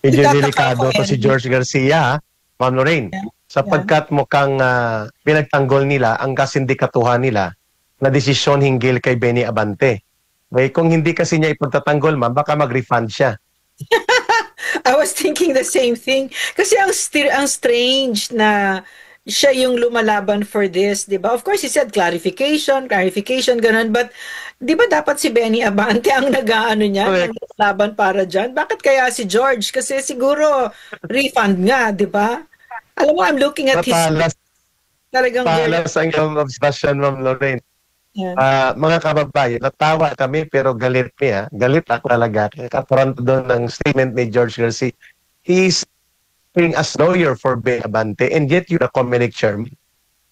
Medyo Nagtataka ako, delikado to si Eric. George Garcia, Ma'am Lorraine, Yeah. Yeah. sapagkat mukhang pinagtanggol nila ang kasindikatuhan nila na desisyon hinggil kay Benny Abante. Kung hindi kasi niya ipagtatanggol, ma'am, baka mag-refund siya. I was thinking the same thing. Kasi ang strange na siya yung lumalaban for this, di ba? Of course, he said clarification, ganun. But di ba dapat si Benny Abante ang nag-aano niyan, ang Correct. laban para dyan? Bakit kaya si George? Kasi siguro refund nga, di ba? Alam mo, I'm looking at his Matalas, talagang very, talas ang iyong obsession, Ma'am Lorraine. yeah. Mga kababayan, natawa kami pero galit niya. Galit ako talaga. Katarantado ng statement ni George Garcia. He's being as lawyer for Benny Abante and yet you're a Comelec chairman.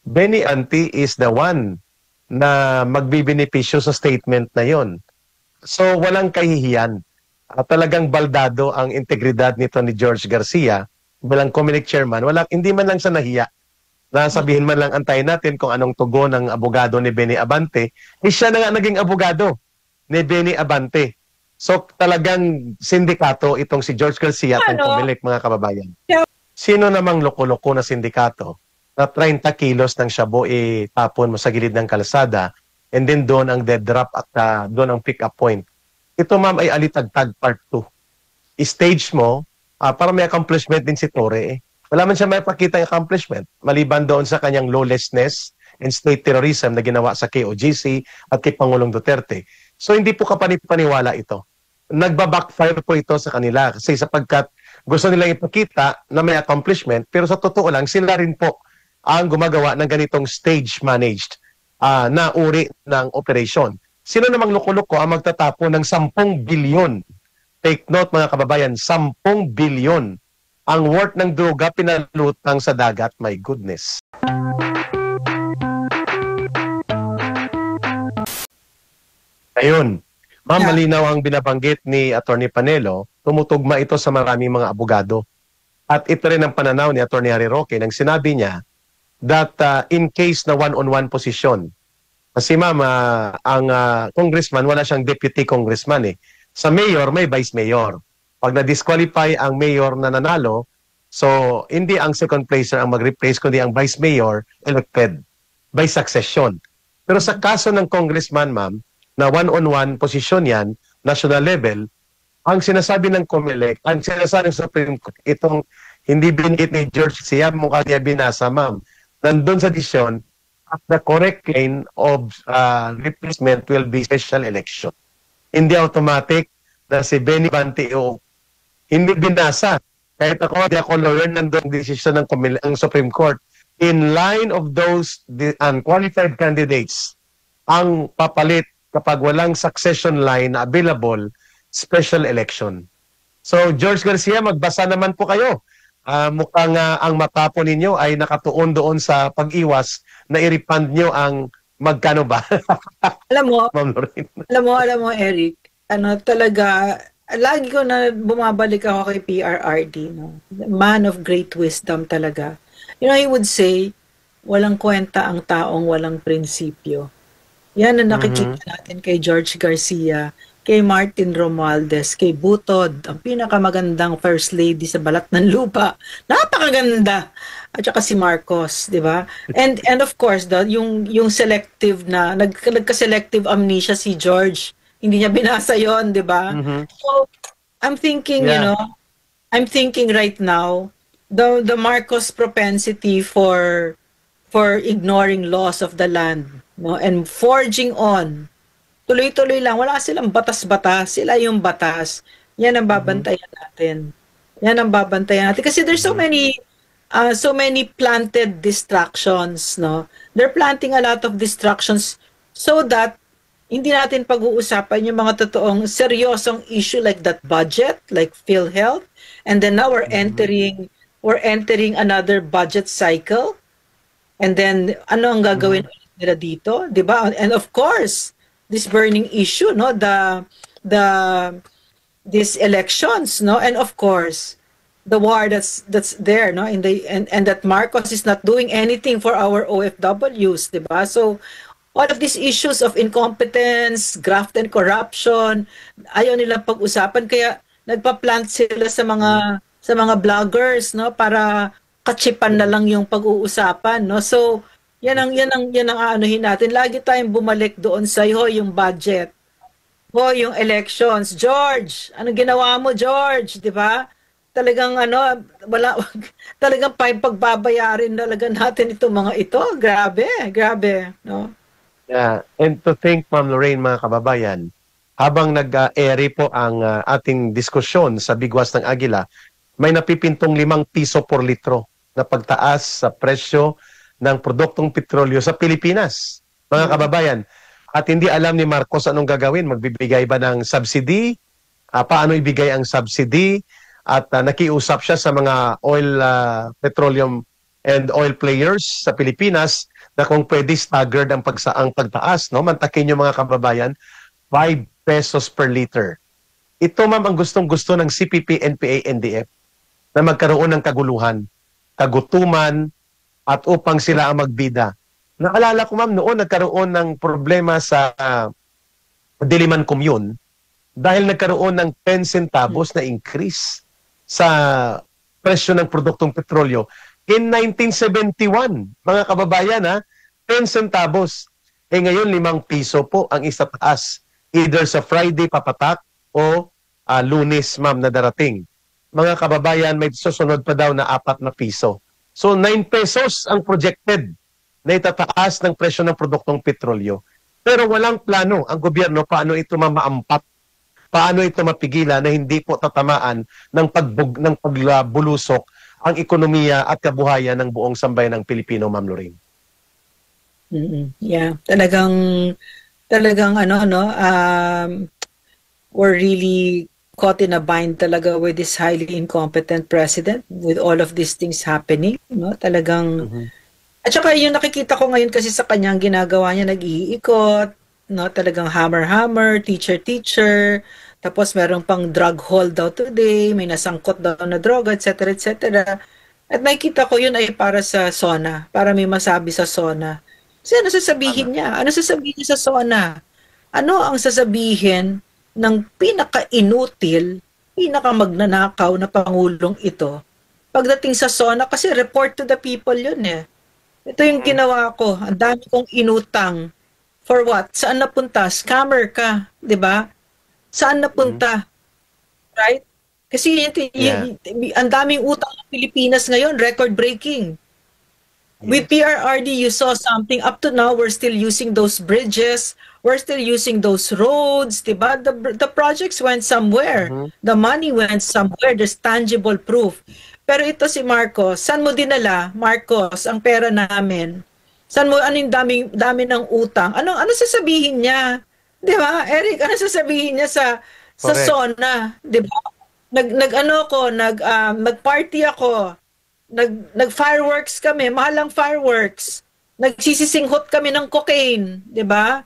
Benny Abante is the one na magbibenepisyo sa statement na yon. So walang kahihiyan. Talagang baldado ang integridad nito ni George Garcia bilang Comelec chairman. Hindi man lang sa nahiya na sabihin man lang antayin natin kung anong tugon ng abogado ni Benny Abante, siya na nga naging abogado ni Benny Abante. So talagang sindikato itong si George Garcia at ang Ano? Comelec, mga kababayan. Yeah. Sino namang loko-loko na sindikato na 30 kilos ng shabu tapon mo sa gilid ng kalsada and then doon ang dead drop at doon ang pick-up point. Ito ma'am ay alitagtag part 2. I-stage mo para may accomplishment din si Torre. Wala man siya may pakita ng accomplishment maliban doon sa kanyang lawlessness and state terrorism na ginawa sa KOGC at kay Pangulong Duterte. So hindi po kapanipaniwala ito. Nagba-backfire po ito sa kanila kasi sapagkat gusto nilang ipakita na may accomplishment pero sa totoo lang sila rin po ang gumagawa ng ganitong stage-managed na uri ng operation. Sino namang loko-loko ang magtatapo ng 10 bilyon? Take note mga kababayan, 10 bilyon ang worth ng droga pinalutang sa dagat. My goodness. Ayun. Ma'am, malinaw ang binabanggit ni Atty. Panelo. Tumutugma ito sa maraming mga abogado. At ito rin ang pananaw ni Atty. Harry Roque nang sinabi niya that in case na one-on-one posisyon, kasi ma'am, ang congressman, wala siyang deputy congressman eh. Sa mayor, may vice mayor. Pag na-disqualify ang mayor na nanalo, so hindi ang second placer ang mag-replace, kundi ang vice mayor elected by succession. Pero sa kaso ng congressman, ma'am, na one-on-one posisyon yan, national level, ang sinasabi ng COMELEC, ang sinasabi ng Supreme Court, itong hindi binigit ni George siya, mukha niya binasa, ma'am. Nandun sa desisyon, the correct line of replacement will be special election. Hindi automatic na si Benny Abante hindi binasa. Kahit ako, di ako lawyer, nandun decision ng Supreme Court. In line of those unqualified candidates, ang papalit kapag walang succession line na available, special election. So, George Garcia, magbasa naman po kayo. Mukhang ang mata po ninyo ay nakatuon doon sa pag-iwas na i-refund nyo ang magkano ba? Alam mo, Ma'am Lorraine. alam mo, Eric, talaga, lagi ko na bumabalik ako kay PRRD, no? Man of great wisdom talaga. You know, he would say, walang kwenta ang taong walang prinsipyo. Yan ang nakikita natin kay George Garcia, kay Martin Romualdez, kay Butod, ang pinakamagandang first lady sa balat ng lupa. Napakaganda. At saka si Marcos, 'di ba? And of course, yung selective na nagka-selective amnesia si George. Hindi niya binasa 'yon, 'di ba? So, I'm thinking, I'm thinking right now, the Marcos propensity for ignoring laws of the land, no, and forging on. Tuloy-tuloy lang, wala silang batas-batas, sila yung batas. Yan ang babantayan natin. Yan ang babantayan natin kasi there's so many planted distractions, no. They're planting a lot of distractions so that hindi natin pag-uusapan yung mga totoong seryosong issue like that budget, like PhilHealth, and then now we're entering another budget cycle. And then ano ang gagawin nila dito, 'di ba? And of course, this burning issue, no, these elections, no, and of course, the war that's there, no, and that Marcos is not doing anything for our OFWs, 'di ba? So all of these issues of incompetence, graft and corruption, ayaw nilang pag-usapan. Kaya nagpa-plant sila sa mga vloggers, no, para katsipan na lang yung pag-uusapan, no. So, yan ang aanuhin natin. Lagi tayong bumalik doon sa yung budget. Yung elections. George, anong ginawa mo, George? 'Di ba? Talagang wala talagang pagbabayarin talaga natin itong mga ito. Grabe, grabe, no? Yeah. And to think, Ma'am Lorraine, mga kababayan, habang nag-ere po ang ating diskusyon sa Bigwas ng Agila, may napipintong 5 piso por litro na pagtaas sa presyo ng produktong petrolyo sa Pilipinas. Mga kababayan, at hindi alam ni Marcos anong gagawin. Magbibigay ba ng subsidy? Paano ibigay ang subsidy? At nakiusap siya sa mga petroleum and oil players sa Pilipinas na kung pwede staggered ang pagtaas, no? Mantakin yung mga kababayan, 5 pesos per liter. Ito, ma'am, ang gustong-gusto ng CPP, NPA, NDF na magkaroon ng kaguluhan, kagutuman, at upang sila ang magbida. Naalala ko, ma'am, noon nagkaroon ng problema sa Diliman Commune dahil nagkaroon ng 10 centavos na increase sa presyo ng produktong petrolyo. In 1971, mga kababayan, 10 centavos. Ngayon, 5 piso po ang isataas. Either sa Friday papatak o Lunes, ma'am, na darating. Mga kababayan, may susunod pa daw na 4 na piso. So, 9 pesos ang projected na itataas ng presyo ng produktong petrolyo. Pero walang plano ang gobyerno paano ito mamaampat, paano ito mapigilan na hindi po tatamaan ng pagbulusok ang ekonomiya at kabuhayan ng buong sambayan ng Pilipino, Ma'am Lorraine. Yeah, talagang we're really caught in a bind talaga with this highly incompetent president with all of these things happening, no? Talagang at saka yung nakikita ko ngayon kasi sa kanyang ginagawa niya, nag-iikot, no? Talagang hammer, teacher, tapos meron pang drug haul daw today, may nasangkot daw na droga, etc., etc. At nakikita ko yun ay para sa SONA, para may masabi sa SONA. Kasi ano sasabihin niya? Ano sasabihin niya sa SONA? Ano ang sasabihin ng pinaka-inutil, pinaka-magnanakaw na pangulong ito pagdating sa SONA? Kasi report to the people yun eh. Ito yung ginawa ko. Ang dami kong inutang. For what? Saan napunta? Scammer ka. 'Di ba? Saan napunta? Right? Kasi ang daming utang ng Pilipinas ngayon, record-breaking. With PRRD, you saw something. Up to now, we're still using those bridges. We're still using those roads. Diba? The projects went somewhere. The money went somewhere. There's tangible proof. Pero ito si Marcos, saan mo dinala, Marcos, ang pera namin? Anong dami ng utang? Ano sasabihin niya? 'Di ba? Eric, ano sasabihin niya sa SONA, 'di ba? Nag-party ako. Nag-fireworks kami, mahalang fireworks. Nagsisisinghot kami ng cocaine, 'di ba?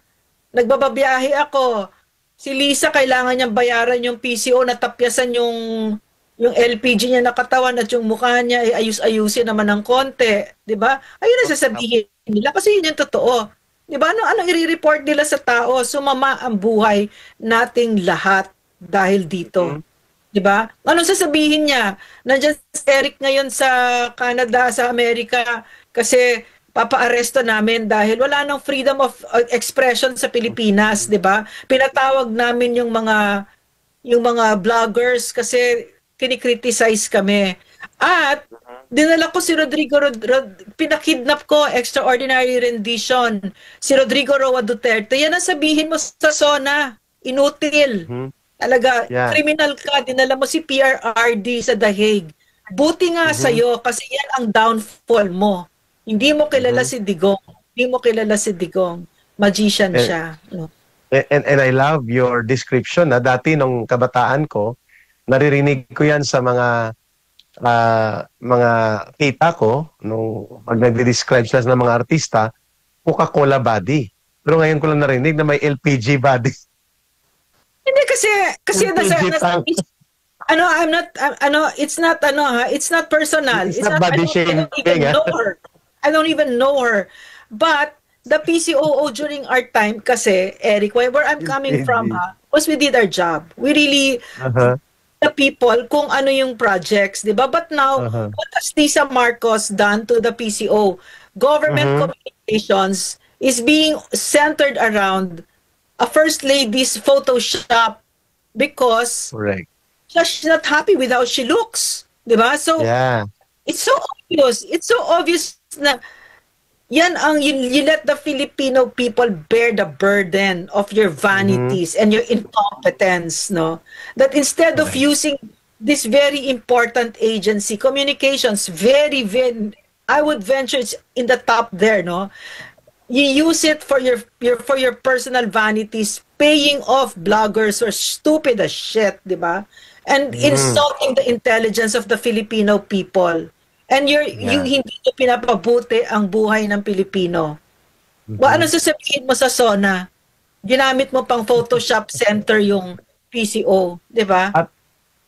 Nagbababiyahe ako. Si Lisa kailangan niyang bayaran yung PCO, natapyasan yung LPG niya na katawan at yung mukha niya ay ayus-ayusin naman ng konti, 'di ba? Ayun ang sasabihin nila kasi yun yung totoo. 'Di ba? Anong i-report nila sa tao? Sumama ang buhay nating lahat dahil dito. 'Di ba? Anong sasabihin niya? Nandiyan si Eric ngayon sa Canada, sa Amerika kasi papa-aresto namin dahil wala nang freedom of expression sa Pilipinas, 'di ba? Pinatawag namin yung mga vloggers kasi kinikriticize kami. At dinala ko si pinakidnap ko, extraordinary rendition, si Rodrigo Roa Duterte. Yan ang sabihin mo sa SONA. Inutil. Talaga, criminal ka, dinala mo si PRRD sa The Hague. Buti nga sa'yo kasi yan ang downfall mo. Hindi mo kilala si Digong. Hindi mo kilala si Digong. Magician siya. No? And I love your description. Dati nung kabataan ko, naririnig ko yan sa mga tita ko nung pag nagde-describe sila ng mga artista, Coca-Cola body. Pero ngayon ko lang narinig na may LPG body. Hindi kasi it's not personal. It's not body shaming. I don't even know her. But the PCOO during our time kasi, Eric, where I'm coming from, was we did our job. We really the people kung ano yung projects, di ba? But now, Uh-huh. what has Lisa Marcos done to the PCO? Government Mhm. communications is being centered around a first lady's Photoshop because Correct. she's not happy with how she looks. Di ba? So, Yeah. it's so obvious. It's so obvious na yan ang you let the Filipino people bear the burden of your Mhm. vanities and your incompetence, no? That instead of Correct. using this very important agency, communications, very, I would venture it's in the top there, no? You use it for your personal vanities, paying off bloggers who are stupid as shit, di ba? And Mhm. insulting the intelligence of the Filipino people. And Yeah. hindi nyo pinapabuti ang buhay ng Pilipino. Ano Mhm. sasabihin mo sa SONA? Ginamit mo pang Photoshop Center yung PCO, di ba? At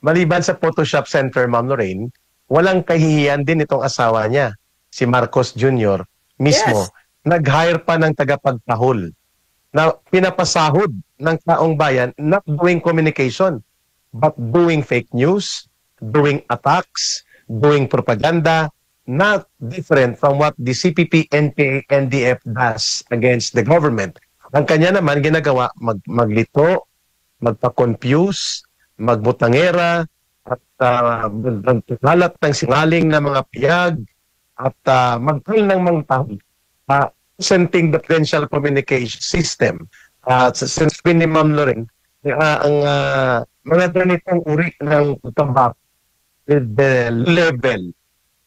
maliban sa Photoshop Center, Ma'am Lorraine, walang kahihiyan din itong asawa niya, si Marcos Jr. Yes. mismo. Nag-hire pa ng tagapagtahol na pinapasahod ng taong bayan, not doing communication, but doing fake news, doing attacks, doing propaganda, not different from what the CPP, NPA, NDF does against the government. Ang kanya naman ginagawa, maglito, magpa-confuse, magbutangera, at magkalat ng singaling na mga piyag, at magtal ng mga tao. Presenting the potential communication system. Since ni Ma'am Lorraine, ang mga ganitong uri ng tabak with the level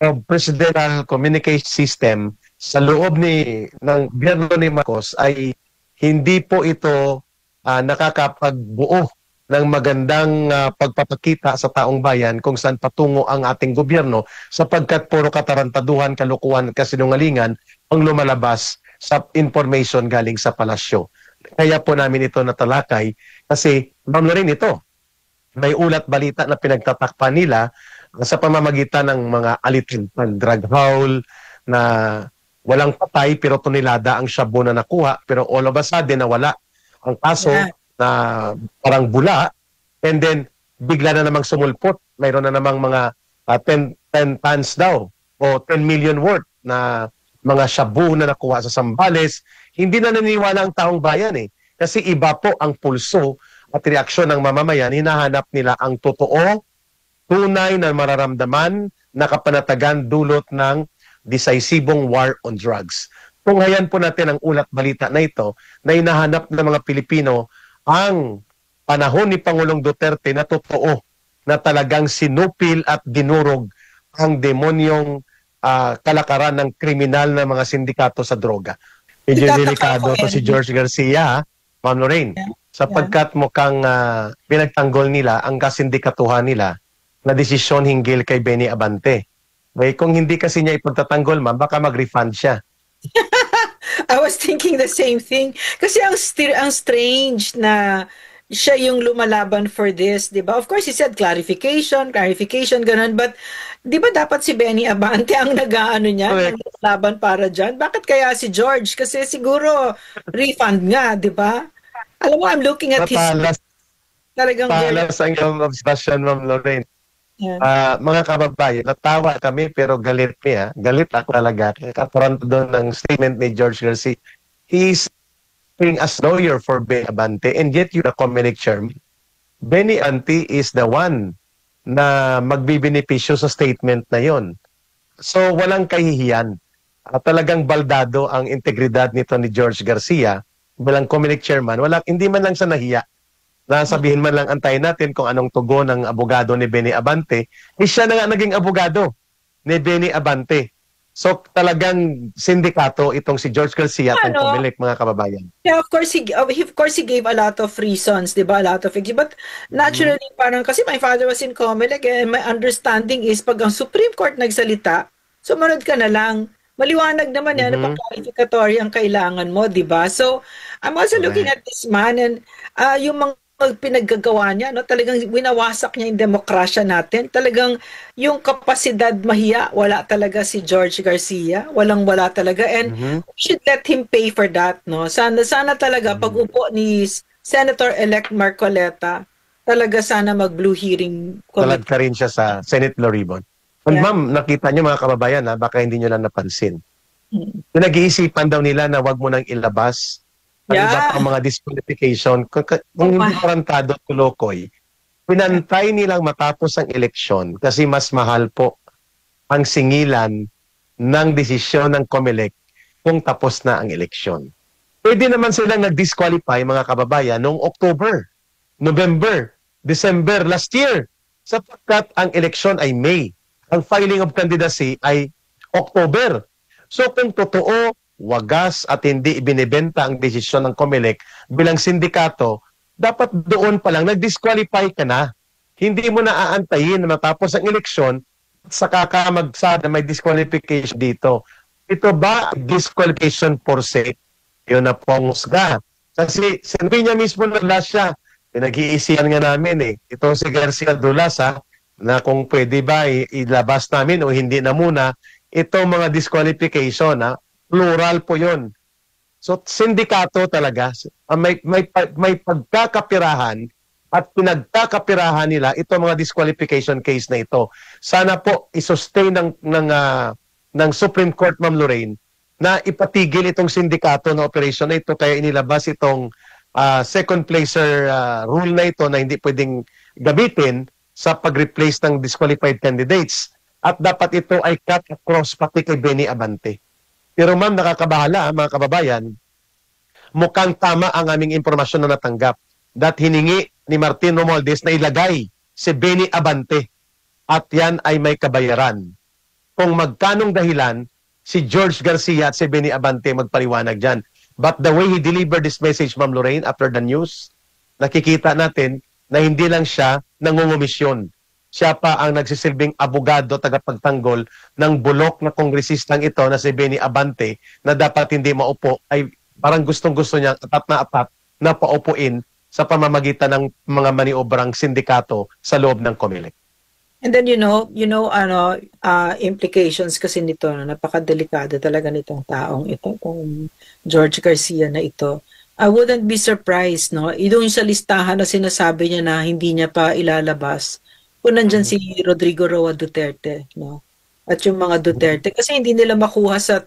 of presidential communication system sa loob ng gobyerno ni Marcos ay hindi po ito nakakapagbuo ng magandang pagpapakita sa taong bayan kung saan patungo ang ating gobyerno sapagkat puro katarantaduhan, kalukuhan, kasinungalingan ang lumalabas sa information galing sa palasyo. Kaya po namin ito natalakay kasi Ma'am Lorraine, ito may ulat balita na pinagtatakpan nila sa pamamagitan ng mga alitin, drug haul na walang patay pero tonelada ang shabu na nakuha pero all of a sudden nawala ang kaso Yeah. na parang bula and then bigla na namang sumulpot. Mayroon na namang mga 10 tons daw o 10 million worth na mga shabu na nakuha sa Zambales. Hindi na naniniwala ang taong bayan kasi iba po ang pulso at reaksyon ng mamamayan. Hinahanap nila ang totoo, tunay na mararamdaman na kapanatagan dulot ng decisibong war on drugs. Tunghayan po natin ang ulat balita na ito na hinahanap ng mga Pilipino ang panahon ni Pangulong Duterte na totoo na talagang sinupil at dinurog ang demonyong kalakaran ng kriminal na mga sindikato sa droga. Medyo Itataka delikado ko, to si Henry. George Garcia, Ma'am Lorraine, sapagkat mukhang pinagtanggol nila ang kasindikatuhan nila na desisyon hinggil kay Benny Abante. Kung hindi kasi niya ipagtatanggol, ma'am, baka mag-refund siya. I was thinking the same thing. Kasi ang strange na siya yung lumalaban for this, di ba? Of course, he said clarification, ganun. But di ba dapat si Benny Abante ang nag-aano niya, Correct. ang laban para dyan? Bakit kaya si George? Kasi siguro refund nga, di ba? Alam mo, I'm looking at his talagang very... Palas ang iyong obsession, Ma'am Lorraine. Yeah. Mga kababayan, natawa kami pero galit niya. Galit ako talaga. Kaparang doon ng statement ni George Garcia. He's being as lawyer for Benny Abante and yet you're a Comelec chairman. Benny Abante is the one na magbibenepisyo sa statement na yon. So walang kahihiyan. Talagang baldado ang integridad nito ni George Garcia bilang Comelec chairman. Hindi man lang sa nahiya. Nasabihin man lang antayin natin kung anong tugon ng abogado ni Benny Abante, siya na nga naging abogado ni Benny Abante. So talagang sindikato itong si George Garcia at ang Comelec, mga kababayan. Yeah, of course he gave a lot of reasons, 'di ba? A lot of it. But naturally parang kasi my father was in Comelec and my understanding is pag ang Supreme Court nagsalita, sumunod ka na lang. Maliwanag naman yan, pag-clarificatory ang kailangan mo, 'di ba? So I'm also looking at this man and yung mga pinaggagawa niya, no, talagang winawasak niya yung demokrasya natin. Talagang yung kapasidad mahiya, wala talaga si George Garcia. Wala talaga. And we should let him pay for that, no? Sana talaga pag upo ni Senator-elect Marcoleta, talaga sana mag-blue hearing Talad committee. ka rin siya sa Senate Blue Ribbon. And Yeah. ma'am, nakita niyo mga kababayan, baka hindi niyo lang napansin. Mm. Pinag-iisipan daw nila na wag mo nang ilabas ang iba Yeah. pang mga disqualification. Kung Oh, hindi tarantado at tulokoy, pinantay nilang matapos ang eleksyon kasi mas mahal po ang singilan ng desisyon ng COMELEC kung tapos na ang eleksyon. Pwede naman silang nag-disqualify mga kababayan noong October, November, December last year sapagkat ang eleksyon ay May. Ang filing of candidacy ay October. So kung totoo, wagas at hindi ibinebenta ang desisyon ng COMELEC bilang sindikato, dapat doon pa lang nag-disqualify ka na. Hindi mo na aantayin na matapos ang eleksyon saka ka magsada may disqualification dito. Ito ba disqualification for se? Yun na pong husga. Kasi sinabi niya mismo na last siya, pinag-iisiyan nga namin Ito si Garcia Dulas na kung pwede ba ilabas namin o hindi na muna itong mga disqualification plural po yun. So sindikato talaga may pagkakapirahan at pinagkakapirahan nila itong mga disqualification case na ito. Sana po i-sustain ng Supreme Court, Ma'am Lorraine, na ipatigil itong sindikato na operation na ito kaya inilabas itong second placer rule na ito na hindi pwedeng gamitin sa pag-replace ng disqualified candidates. At dapat ito ay cut across pati kay Benny Abante. Pero ma'am, nakakabahala mga kababayan, mukhang tama ang aming impormasyon na natanggap that hiningi ni Martin Romualdez na ilagay si Benny Abante at yan ay may kabayaran. Kung magkanong dahilan, si George Garcia at si Benny Abante magpaliwanag dyan. But the way he delivered this message, Ma'am Lorraine, after the news, nakikita natin na hindi lang siya nangungumisyon. Siya pa ang nagsisilbing abogado tagapagtanggol ng bulok na kongresistang ito na si Benny Abante na dapat hindi maupo ay parang gustong-gusto niya atat na paupuin sa pamamagitan ng mga maniobrang sindikato sa loob ng COMELEC. And then implications kasi nito, napakadelikado talaga nitong taong ito, kung George Garcia na ito. I wouldn't be surprised, no? Doon sa listahan na sinasabi niya na hindi niya pa ilalabas, kung nandyan si Rodrigo Roa Duterte, no? At yung mga Duterte, kasi hindi nila makuha sa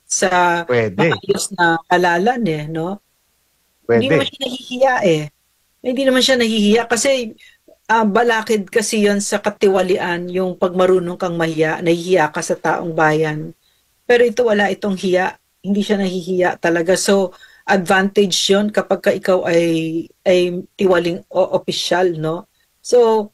Pwede. maayos na halalan no? Hindi Pwede. naman siya nahihiya Hindi naman siya nahihiya kasi balakid kasi yon sa katiwalian, yung pagmarunong kang mahiya, nahihiya ka sa taong bayan. Pero ito wala itong hiya, hindi siya nahihiya talaga. So, advantage yon kapag ka ikaw ay tiwaling o opisyal, no? So,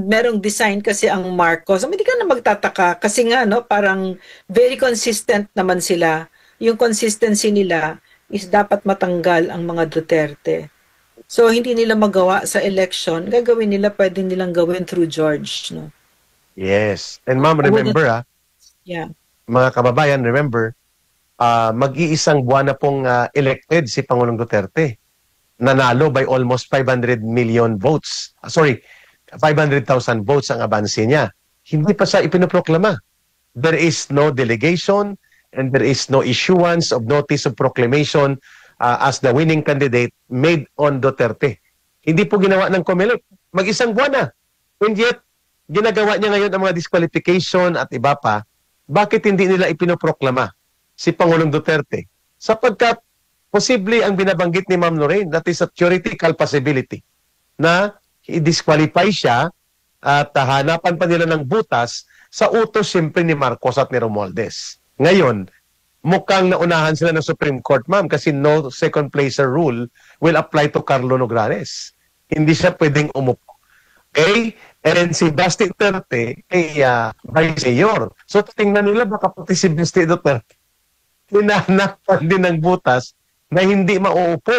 merong design kasi ang Marcos. Hindi ka na magtataka kasi nga, no, parang very consistent naman sila. Yung consistency nila is dapat matanggal ang mga Duterte. So, hindi nila magawa sa election, gagawin nila, pwede nilang gawin through George, no? Yes. And ma'am, remember Yeah. mga kababayan, remember, mag-iisang buwan na pong elected si Pangulong Duterte. Nanalo by almost 500 million votes. 500,000 votes ang abanse niya. Hindi pa siya ipinoproklama. There is no delegation and there is no issuance of notice of proclamation as the winning candidate made on Duterte. Hindi po ginawa ng COMELEC. Mag-isang buwan na. And yet, ginagawa niya ngayon ang mga disqualification at iba pa. Bakit hindi nila ipinoproklama si Pangulong Duterte? Sapagkat posible ang binabanggit ni Ma'am Lorraine, that is a theoretical possibility na i-disqualify siya at hanapan pa nila ng butas sa utos siyempre ni Marcos at ni Romualdez. Ngayon, mukhang naunahan sila ng Supreme Court, ma'am, kasi no second placer rule will apply to Carlo Nograles. Hindi siya pwedeng umupo. Okay? And then si Basti Duterte ay Vice Mayor. So tingnan nila baka pati si Basti Duterte hinahanapan din ng butas na hindi mauupo.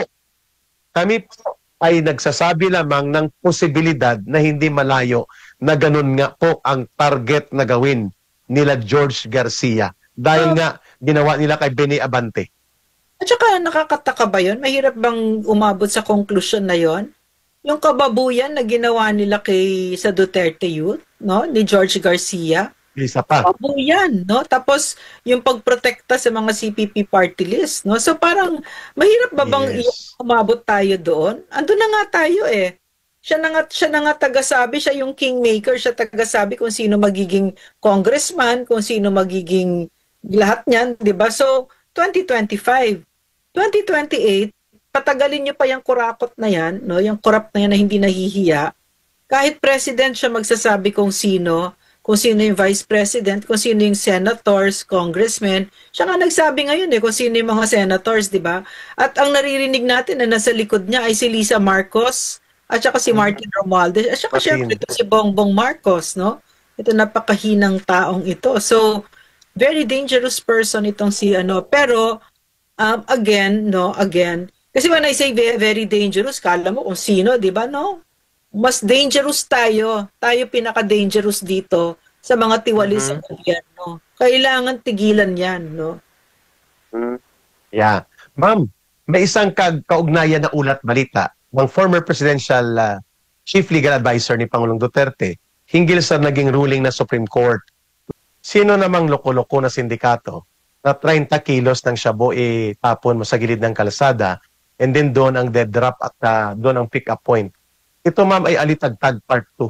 Kami po ay nagsasabi lamang ng posibilidad na hindi malayo na ganun nga po ang target na gawin nila George Garcia. Dahil nga ginawa nila kay Benny Abante. At saka nakakataka ba yun? Mahirap bang umabot sa conclusion na yon? Yung kababuyan na ginawa nila sa Duterte Youth, no? Ni George Garcia. Isa pa. Kababuyan, no? Tapos yung pagprotekta sa mga CPP party list, no? So parang mahirap ba bang umabot tayo doon? Ando na nga tayo siya na nga tagasabi, siya yung kingmaker, siya tagasabi kung sino magiging congressman, kung sino magiging lahat niyan, 'di ba? So 2025, 2028, patagalin niyo pa yung kurakot na yan, no? Yung corrupt na yan na hindi nahihiya. Kahit president siya magsasabi kung sino yung vice president, kung sino yung senators, congressmen. Siya nga nagsabi ngayon kung sino yung mga senators, di ba? At ang naririnig natin na nasa likod niya ay si Lisa Marcos, at saka si Martin Romualdez, at saka syempre ito si Bongbong Marcos, no? Ito napakahinang taong ito. So, very dangerous person itong si Pero, again, kasi when I say very dangerous, kala mo kung sino, di ba, no? Mas dangerous tayo. Tayo pinaka-dangerous dito sa mga tiwali sa gobyerno. Kailangan tigilan yan, no? Yeah. Ma'am, may isang kaugnayan na ulat balita ng former presidential chief legal advisor ni Pangulong Duterte hinggil sa naging ruling na Supreme Court. Sino namang loko-loko na sindikato na 30 kilos ng shabu tapon mo sa gilid ng kalsada and then doon ang dead drop at doon ang pick-up point. Ito ma'am ay alitagtag part 2.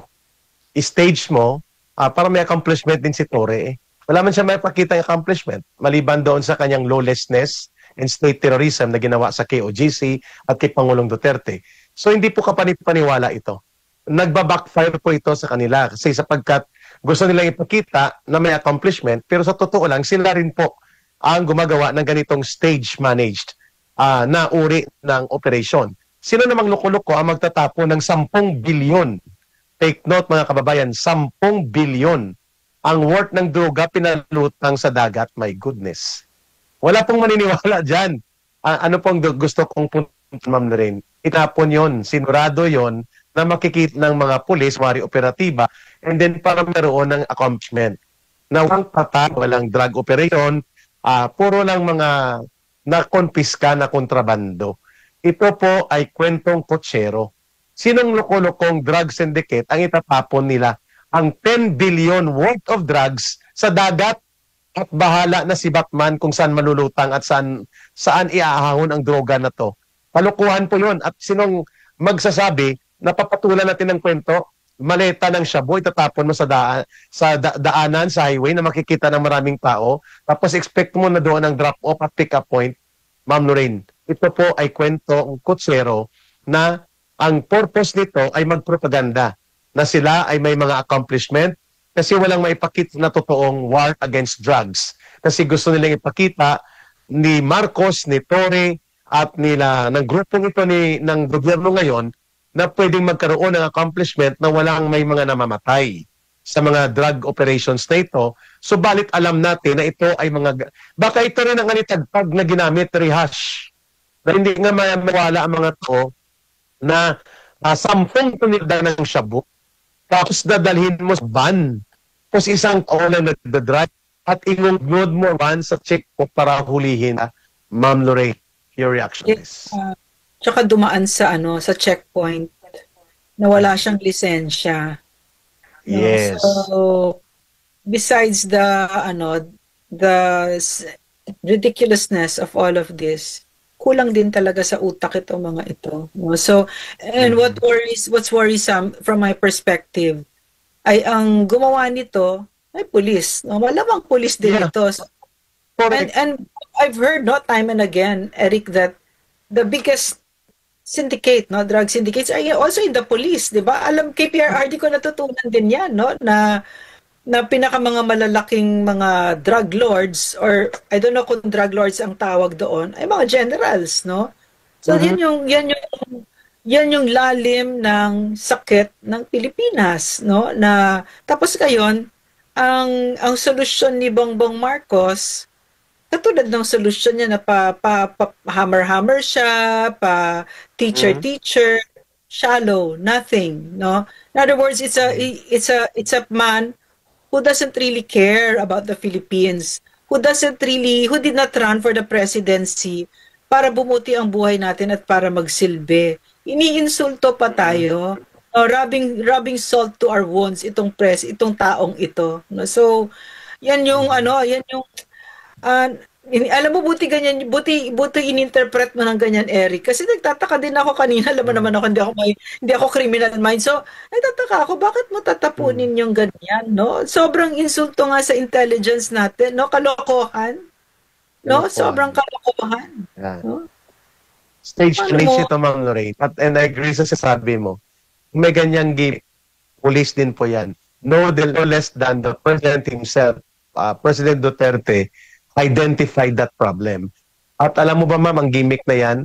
I-stage mo para may accomplishment din si Torre. Wala man siya may pakita yung accomplishment maliban doon sa kanyang lawlessness and state terrorism na ginawa sa KOJC at kay Pangulong Duterte. So hindi po kapanipaniwala ito. Nagba-backfire po ito sa kanila kasi sapagkat gusto nilang ipakita na may accomplishment pero sa totoo lang sila rin po ang gumagawa ng ganitong stage managed na uri ng operation. Sino namang loko-loko ang magtatapo ng 10 bilyon? Take note mga kababayan, 10 bilyon ang worth ng droga pinalutang sa dagat. My goodness. Wala pong maniniwala dyan. Ano pong gusto kong punto, Ma'am Lorraine? Itapon yon, sinurado yon na makikita ng mga pulis, wari operatiba, and then para meron ng accomplishment. Na walang patay, walang drug operation, puro lang mga na-confisca na kontrabando. Ito po ay kwentong kotsero. Sinong loko-lokong drug syndicate ang itatapon nila ang 10 billion worth of drugs sa dagat at bahala na si Batman kung saan malulutang at saan iaahon ang droga na to. Palukuhan po yun. At sinong magsasabi na papatulan natin ng kwento, maleta ng shabu, itatapon mo sa daanan, sa highway na makikita ng maraming tao, tapos expect mo na doon ang drop-off at pick-up point. Ma'am Lorraine, ito po ay kwento ng kutsero na ang purpose nito ay magpropaganda na sila ay may mga accomplishment kasi walang maipakita na totoong war against drugs. Kasi gusto nilang ipakita ni Marcos, ni Torre at ng grupong ito ng gobyerno ngayon na pwedeng magkaroon ng accomplishment na walang may mga namamatay sa mga drug operations na ito. Subalit alam natin na ito ay baka ito rin ang anitagpag na ginamit, rehash. Na hindi nga mawala ang mga to na 10 tonelada ng shabu, tapos dadalhin mo sa van. Tapos isang taon na nagdadrive at inugod mo van sa checkpoint para hulihin. Ma'am Lorraine, your reaction is? Tsaka dumaan sa checkpoint na wala siyang lisensya. Yes. So, besides the ridiculousness of all of this, kulang din talaga sa utak itong mga ito. No? So, and what's worrisome from my perspective ay ang gumawa nito ay pulis. No? Malamang pulis din ito. So, and I've heard time and again, Eric, that the biggest syndicate, drug syndicates are also in the police, 'di ba? Alam, kay PRRD ko natutunan din 'yan, na pinaka mga malalaking mga drug lords, or I don't know kung drug lords ang tawag doon, ay mga generals, no? So yan yung lalim ng sakit ng Pilipinas, no? Na tapos ngayon ang solusyon ni Bongbong Marcos, katulad ng solusyon niya na hammer siya, teacher, shallow, nothing, no? In other words, it's a man who doesn't really care about the Philippines, who did not run for the presidency para bumuti ang buhay natin at para magsilbi. Iniinsulto pa tayo, rubbing salt to our wounds itong taong ito. No? So, yan yung Alam mo, buti ganyan, buti ininterpret mo ng ganyan, Eric. Kasi nagtataka din ako kanina, alam mo naman ako, hindi ako criminal mind. So, nagtataka ako, bakit mo Mm. tatapunin yung ganyan, no? Sobrang insulto nga sa intelligence natin, no? Kalokohan, no? Sobrang Kalokohan. kalokohan, Yeah. no? Stage Paano mo, manage ito, Ma'am Lorraine. And I agree sa sabi mo. May ganyang gimmick. Police din po yan. No less than the President himself, President Duterte, identified that problem. At alam mo ba, ma'am, ang gimmick na yan,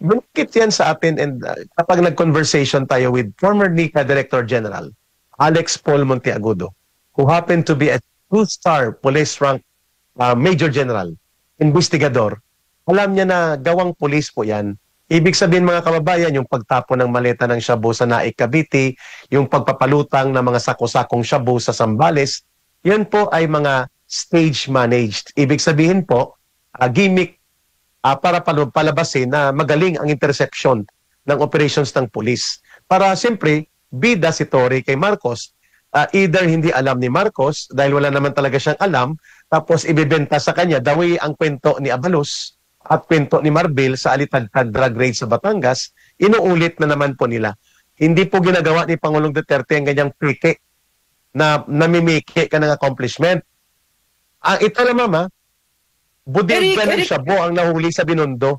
binukit yan sa atin and kapag nag-conversation tayo with former NICA Director General, Alex Paul Monteagudo, who happened to be a two-star police rank Major General, investigador, alam niya na gawang pulis po yan. Ibig sabihin mga kababayan, yung pagtapon ng maleta ng shabu sa Naik Cavite, yung pagpapalutang ng mga sako-sakong shabu sa Zambales, yan po ay mga stage managed. Ibig sabihin po, gimmick para palabasin na magaling ang interception ng operations ng pulis. Para siyempre, bida si Tory kay Marcos. Either hindi alam ni Marcos dahil wala naman talaga siyang alam, tapos ibebenta sa kanya the way ang kwento ni Abalos at kwento ni Marbil sa alitagtag drug raid sa Batangas, inuulit na naman po nila. Hindi po ginagawa ni Pangulong Duterte ang ganyang peke na namimiki ka ng accomplishment. Ang ito na mama, Eric, budilga ng Eric, Shabu ang nahuli sa Binondo.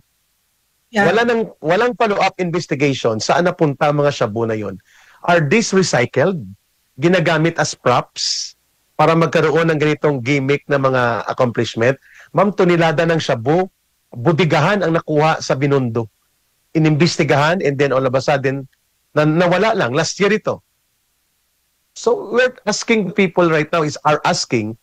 yeah. Walang follow-up investigation saan napunta ang mga shabu na yon. Are these recycled? Ginagamit as props para magkaroon ng ganitong gimmick na mga accomplishment? Ma'am, tunilada ng shabu, budigahan ang nakuha sa Binondo. Inimbestigahan and then all of a sudden, nawala lang. Last year ito. So we're asking people right now are asking,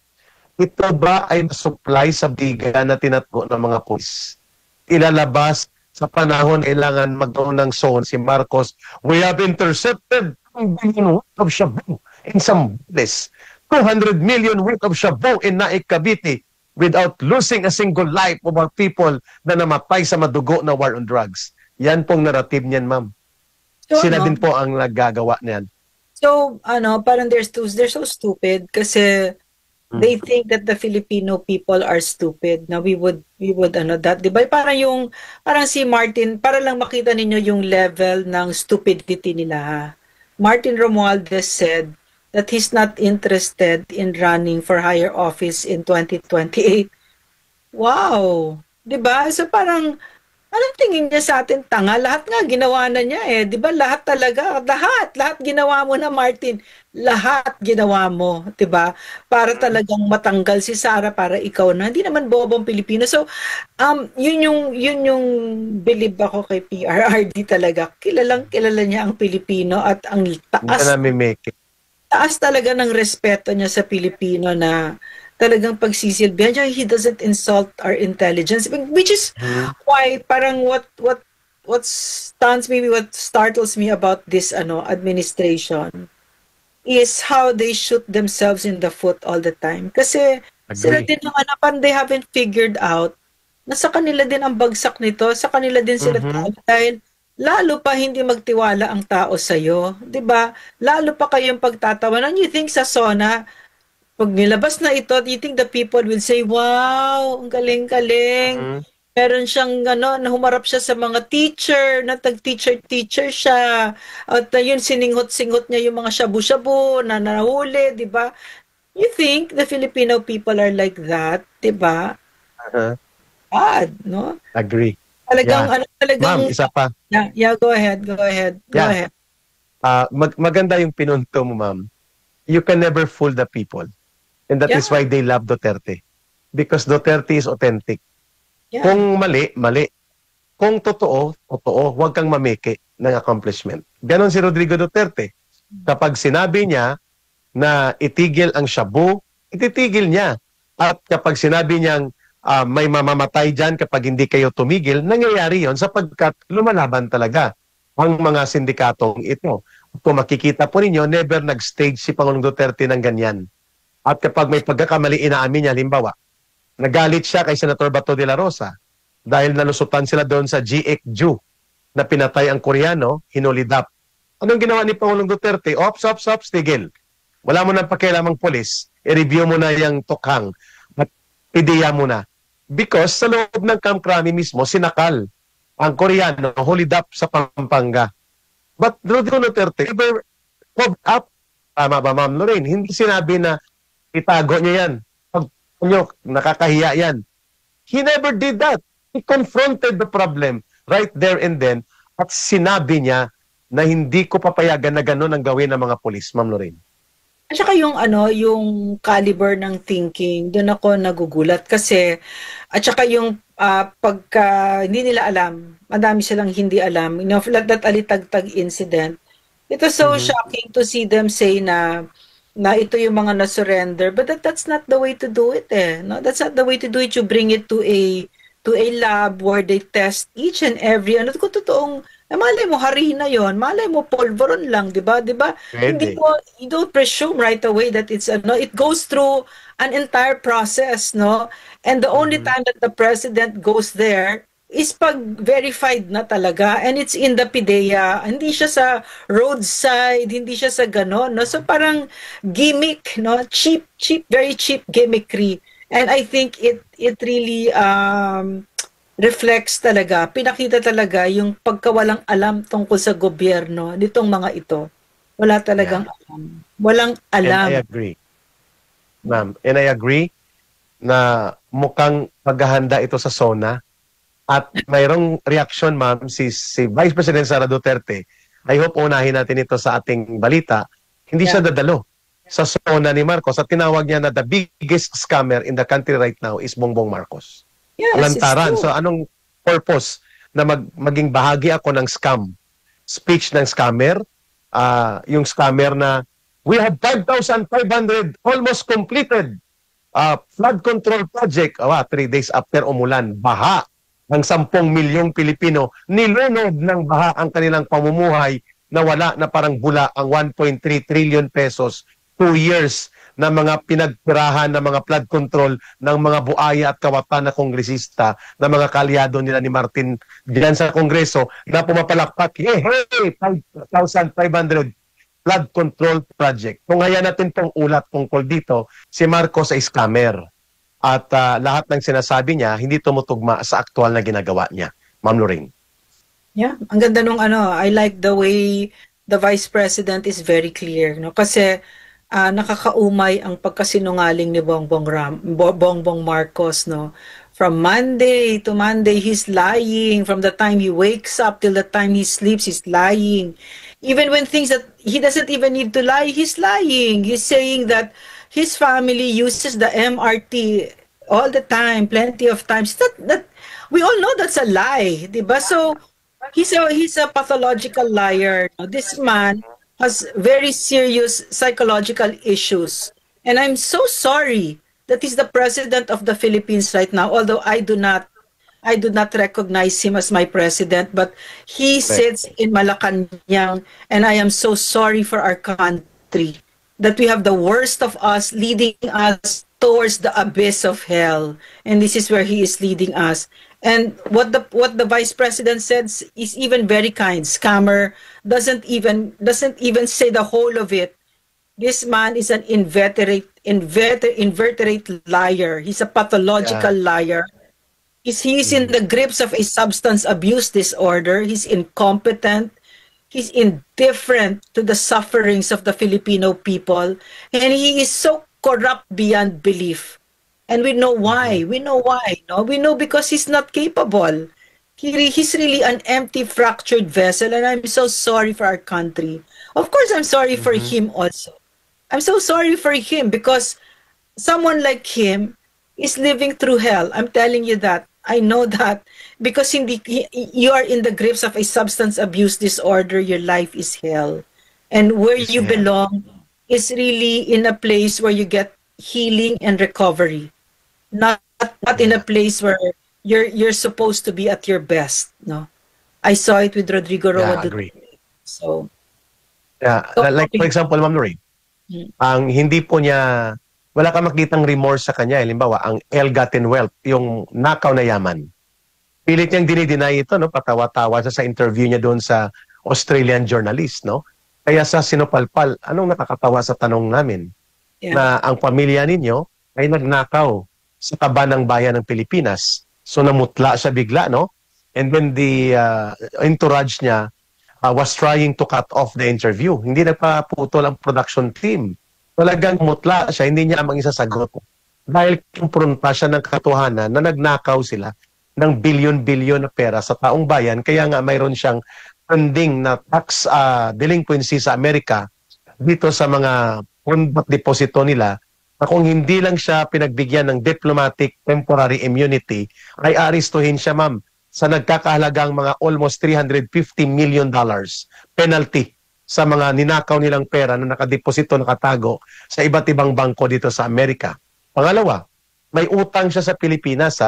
ito ba ay supply sa biga na tinatgo ng mga pulis? Ilalabas sa panahon kailangan magkaroon ng zone si Marcos. We have intercepted ang billion worth of shabu in Zambales, 200 million worth of shabu in Naik Cavite without losing a single life of our people na namatay sa madugo na war on drugs. Yan pong narrative niyan, ma'am. So, Sila ano, din po ang naggagawa niyan. so, parang they're so stupid kasi they think that the Filipino people are stupid. Now we would that, 'di ba? Parang si Martin, para lang makita ninyo yung level ng stupidity nila. Ha? Martin Romualdez said that he's not interested in running for higher office in 2028. Wow! 'Di ba? So parang anong tingin niya sa atin tanga? Lahat nga ginawa na niya eh. 'Di ba? Lahat talaga, lahat ginawa mo na, Martin. Lahat ginawa mo, 'di ba? Para talagang matanggal si Sara para ikaw na. Hindi naman bobong Pilipino. So, yun yung believe ako kay PRRD talaga. Kilalang kilala niya ang Pilipino at ang Hindi taas na namimiki. taas talaga ng respeto niya sa Pilipino na talagang pagsisilbihan niya. He doesn't insult our intelligence, which is why parang what startles me about this administration is how they shoot themselves in the foot all the time. Kasi sila Agree. din ang they haven't figured out na sa kanila din ang bagsak nito, sa kanila din sila talo dahil lalo pa hindi magtiwala ang tao sa iyo, 'di ba? Lalo pa kayong pagtatawanan. You think sa SONA, pag nilabas na ito, you think the people will say, "Wow, ang galing-galing." Meron siyang na humarap siya sa mga teacher, na tag-teacher siya. At yun, sininghot-singhot niya yung mga shabu-shabu na nahuli, di ba? You think the Filipino people are like that, di ba? Bad, no? Agree. Talagang, Yeah. talagang, Ma'am, isa pa. yeah, go ahead. Go Yeah. ahead. Maganda yung pinunto mo, ma'am. You can never fool the people. And that is Yeah. why they love Duterte. Because Duterte is authentic. Yeah. Kung mali, mali. Kung totoo, totoo. Huwag kang mamiki ng accomplishment. Ganon si Rodrigo Duterte. Kapag sinabi niya na itigil ang shabu, ititigil niya. At kapag sinabi niyang may mamamatay dyan kapag hindi kayo tumigil, nangyayari yon sapagkat lumalaban talaga ang mga sindikatong ito. Kung makikita po ninyo, never nag-stage si Pangulong Duterte ng ganyan. At kapag may pagkakamali inaamin niya, halimbawa, nagalit siya kay Senator Bato de la Rosa dahil nalusutan sila doon sa GX-Ju na pinatay ang Koreano, hinulidap. Anong ginawa ni Pangulong Duterte? Ops, tigil. Wala mo nang pakialamang polis, i-review mo na yung tukhang at pidiya mo na. because sa loob ng Camp Crame mismo, sinakal ang Koreano, holid up sa Pampanga. But Rodrigo Duterte never covered up. Tama ba, Ma'am Lorraine? Hindi sinabi na itago niya yan. Pag nyo, nakakahiya yan. He never did that. He confronted the problem right there and then at sinabi niya na hindi ko papayagan na gano'n ang gawin ng mga pulis, Ma'am Lorraine. At saka yung yung caliber ng thinking, doon ako nagugulat kasi at saka yung pagka hindi nila alam, madami silang hindi alam, that alitagtag incident. It was so shocking to see them say na ito yung mga na-surrender, but that's not the way to do it no? That's not the way to do it. You bring it to a lab where they test each and every kung totoong malay mo harina yon, malay mo polvoron lang, 'di ba? 'Di ba? Hindi mo, you don't presume right away that it's it goes through an entire process, no? And the only time that the president goes there is pag verified na talaga, and it's in the PIDEA, hindi siya sa roadside, hindi siya sa ganon, no? So parang gimmick, no? Cheap, very cheap gimmickry. And I think it really reflects talaga, pinakita talaga yung pagkawalang alam tungkol sa gobyerno nitong mga ito. Wala talagang alam. Walang alam. And I agree. Ma'am, and I agree na mukhang paghahanda ito sa SONA at mayroong reaction, ma'am, si Vice President Sara Duterte. I hope unahin natin ito sa ating balita. Hindi siya dadalo sa SONA ni Marcos at tinawag niya na the biggest scammer in the country right now is Bongbong Marcos. Yes, Lantaran. So anong purpose na maging bahagi ako ng scam? Speech ng scammer, yung scammer na we have 5,500 almost completed flood control project. 3 days after umulan, baha ng 10 milyong Pilipino, nilunod ng baha ang kanilang pamumuhay na wala na parang bula ang 1.3 trillion pesos, 2 years na mga pinagpirahan ng mga flood control ng mga buaya at kawatan na kongresista, na mga kalyado nila ni Martin diyan sa Kongreso na pumapalakpak, hey, 5,500 flood control project. Kung ngayon natin pong ulat tungkol dito, si Marcos ay scammer. At lahat ng sinasabi niya, hindi tumutugma sa aktual na ginagawa niya. Ma'am Lorraine. Yeah, ang ganda nung I like the way the Vice President is very clear, no? Kasi nakakaumay ang pagkasinungaling ni Bongbong Marcos, no? From Monday to Monday, he's lying. From the time he wakes up till the time he sleeps, he's lying. Even when things that he doesn't even need to lie, he's lying. He's saying that his family uses the MRT all the time, plenty of times. That we all know that's a lie, diba? So he's a pathological liar. This man has very serious psychological issues. And I'm so sorry that he's the president of the Philippines right now, although I do not recognize him as my president, but he sits in Malacanang, and I am so sorry for our country that we have the worst of us leading us towards the abyss of hell. And this is where he is leading us. And what the vice president said is even very kind. Scammer doesn't even say the whole of it. This man is an inveterate liar. He's a pathological liar. He's in the grips of a substance abuse disorder. He's incompetent. He's indifferent to the sufferings of the Filipino people. And he is so corrupt beyond belief. And we know why. We know why. No? We know because he's not capable. He's really an empty, fractured vessel. And I'm so sorry for our country. Of course, I'm sorry for him also. I'm so sorry for him because someone like him is living through hell. I'm telling you that. I know that because you are in the grips of a substance abuse disorder, your life is hell. And where you belong is really in a place where you get healing and recovery. Not in a place where you're supposed to be at your best. No, I saw it with Rodrigo Roa. Agree. So, like for example, Ma'am Lorraine, ang hindi po niya, wala kang makitang remorse sa kanya. Halimbawa, ang ill-gotten wealth, yung nakaw na yaman. Pilit niyang dinideny ito, no? Patawa-tawa siya sa interview niya doon sa Australian journalist, no? Kaya sa sinupalpal, anong nakakatawa sa tanong namin? Na ang pamilya ninyo ay nagnakaw sa taba ng bayan ng Pilipinas. So namutla siya bigla, no? And then the entourage niya was trying to cut off the interview. Hindi nagpaputol ang production team. Talagang mutla siya, hindi niya amang isasagot. Dahil kumpronta siya ng katotohanan na nagnakaw sila ng bilyon-bilyon na pera sa taong bayan, kaya nga mayroon siyang pending na tax delinquency sa Amerika dito sa mga deposito nila, na kung hindi lang siya pinagbigyan ng diplomatic temporary immunity, ay aristuhin siya, ma'am, sa nagkakahalagang mga almost $350 million penalty sa mga ninakaw nilang pera na nakadeposito, nakatago sa iba't ibang bangko dito sa Amerika. Pangalawa, may utang siya sa Pilipinas,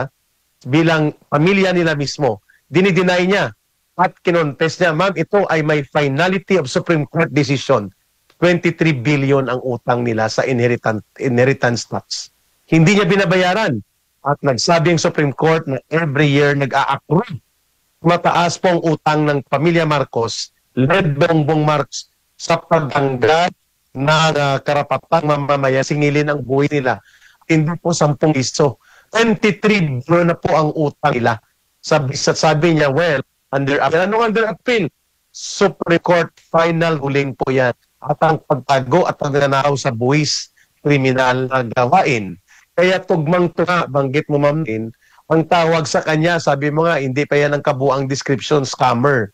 bilang pamilya nila mismo. Dinideny niya at kinontes niya, ma'am, ito ay may finality of Supreme Court decision. 23 billion ang utang nila sa inheritance tax. Hindi niya binabayaran. At nagsabi ang Supreme Court na every year nag-a-accrue. Mataas po ang utang ng pamilya Marcos, led Bongbong Marcos, sa pagtanggap ng karapatang mamamayan, singilin ang buhay nila. Hindi po 10 piso. 23 billion na po ang utang nila. Sabi niya, well, under appeal? Supreme Court final ruling po yan. At ang pagtago at pagnanakaw sa buwis, kriminal na gawain. Kaya tugmang-tunga, banggit mo, ma'am, ang tawag sa kanya, sabi mo nga, hindi pa yan ang kabuang description, scammer.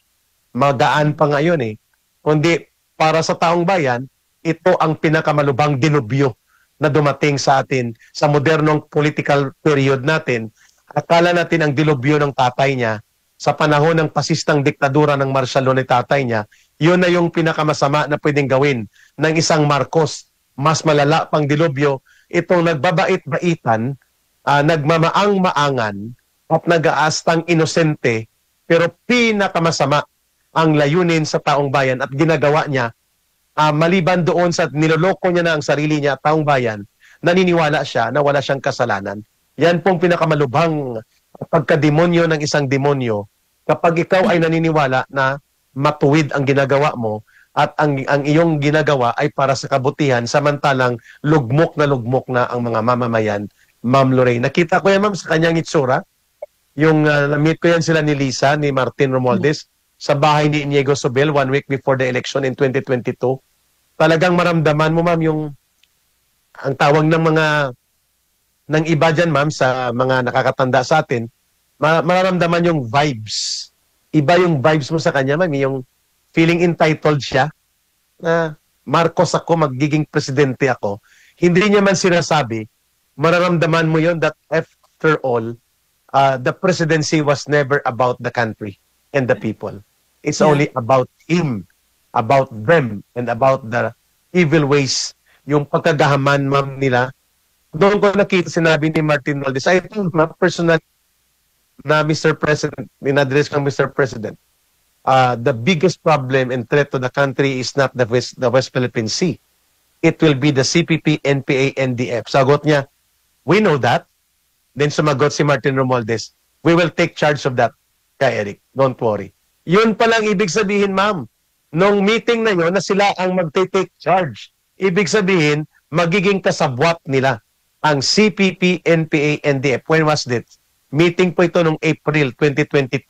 Magaan pa ngayon Kundi para sa taong bayan, ito ang pinakamalubhang dinubyo na dumating sa atin sa modernong political period natin. Akala natin ang dilubyo ng tatay niya sa panahon ng pasistang diktadura ng martial law ni tatay niya, yun na yung pinakamasama na pwedeng gawin ng isang Marcos. Mas malala pang dilubyo, itong nagbabait-baitan, nagmamaang-maangan, at nag-aastang inosente, pero pinakamasama ang layunin sa taong bayan at ginagawa niya, maliban doon sa niloloko niya na ang sarili niya at taong bayan, naniniwala siya na wala siyang kasalanan. Yan pong pinakamalubhang pagkademonyo ng isang demonyo kapag ikaw ay naniniwala na matuwid ang ginagawa mo at ang iyong ginagawa ay para sa kabutihan, samantalang lugmok na ang mga mamamayan. Ma'am Lorraine, nakita ko yan, ma'am, sa kanyang itsura. Yung na-meet ko yan sila ni Lisa, ni Martin Romualdez, sa bahay ni Inigo Sobel 1 week before the election in 2022. Talagang maramdaman mo, ma'am, yung ang tawag ng iba dyan, ma'am, sa mga nakakatanda sa atin, mararamdaman yung vibes. Iba yung vibes mo sa kanya, ma'am, yung feeling entitled siya na Marcos ako, magiging presidente ako. Hindi niya man sinasabi, mararamdaman mo yon that after all, the presidency was never about the country and the people. It's only about him, about them, and about the evil ways, yung pagkagahaman, ma'am, nila. Doon ko nakita, sinabi ni Martin Romualdez, I think, personal na Mr. President, in-address kang Mr. President, the biggest problem and threat to the country is not the West Philippine Sea. It will be the CPP, NPA, NDF. Sagot niya, we know that. Then sumagot si Martin Romualdez, we will take charge of that, kay Eric. Don't worry. Yun palang ibig sabihin, ma'am. Nung meeting na yun, na sila ang mag-take charge. Ibig sabihin, magiging kasabwat nila ang CPP, NPA, NDF. When was that? Meeting po ito noong April 2022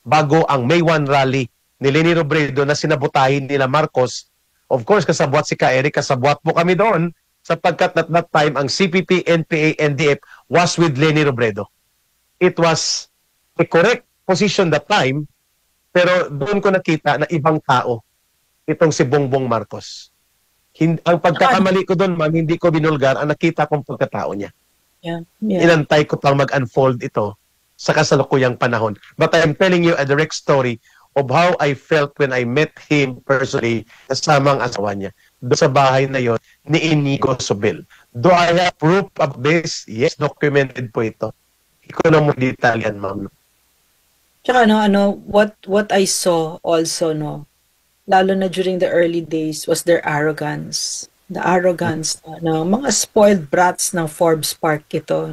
bago ang May 1 rally ni Leni Robredo na sinabutahin nila Marcos. Of course, kasabwat si Ka-Eric, kasabwat po kami doon sapagkat at that time ang CPP, NPA, NDF was with Leni Robredo. It was a correct position that time, pero doon ko nakita na ibang tao itong si Bongbong Marcos. Ang pagkakamali ko doon, ma'am, hindi ko binulgar, ang nakita kong pagkatao niya. Yeah. Inantay ko pang mag-unfold ito sa kasalukuyang panahon. But I am telling you a direct story of how I felt when I met him personally kasama ang asawa niya doon sa bahay na yon ni Inigo Sobel. Do I have proof of this? Yes, documented po ito. Iko na mo detalyan, ma'am. Tsaka what I saw also, lalo na during the early days, was their arrogance. The arrogance, mga spoiled brats ng Forbes Park ito,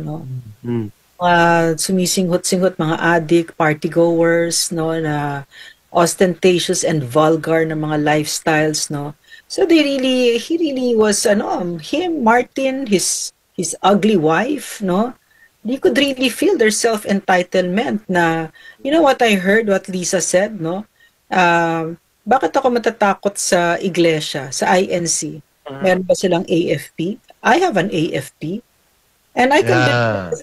mga sumisinghot-singhot, mga addict, partygoers, na ostentatious and vulgar na mga lifestyles, So he really was, him, Martin, his ugly wife, they could really feel their self-entitlement na, you know what I heard, what Lisa said, no? Bakit ako matatakot sa iglesia, sa INC? Meron ba silang AFP? I have an AFP. And I can